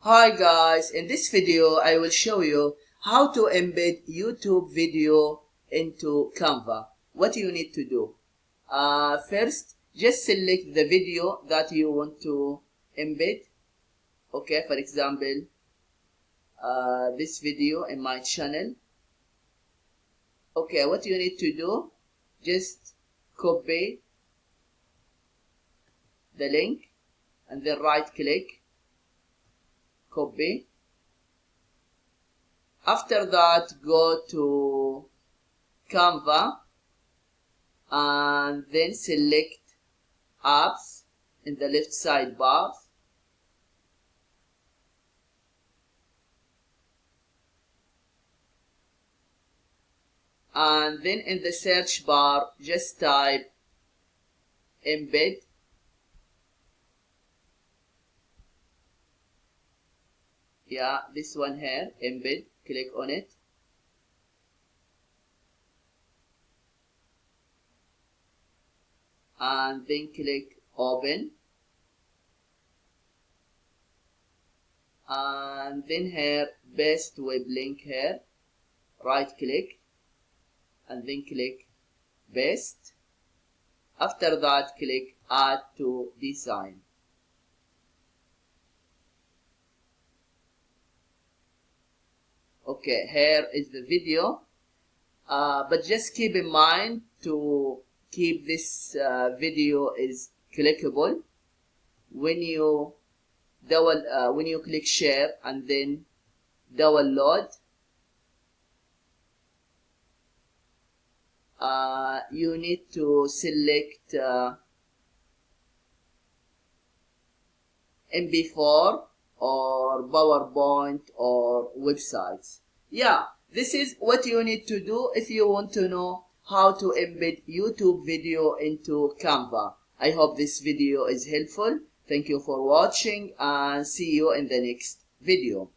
Hi guys, in this video I will show you how to embed YouTube video into Canva. What you need to do. First, just select the video that you want to embed. Okay, for example, this video in my channel. Okay, what you need to do, just copy the link and then right click, copy. After that, go to Canva and then select apps in the left sidebar. And then in the search bar, just type Embed. Yeah, this one here, Embed. Click on it. And then click Open. And then here, Best Web Link here. Right click. And then click Paste. After that, click Add to Design. Okay, here is the video. But just keep in mind to keep this video is clickable. When you click share and then download, you need to select MP4 or PowerPoint or websites. Yeah, this is what you need to do if you want to know how to embed YouTube video into Canva. I hope this video is helpful. Thank you for watching and see you in the next video.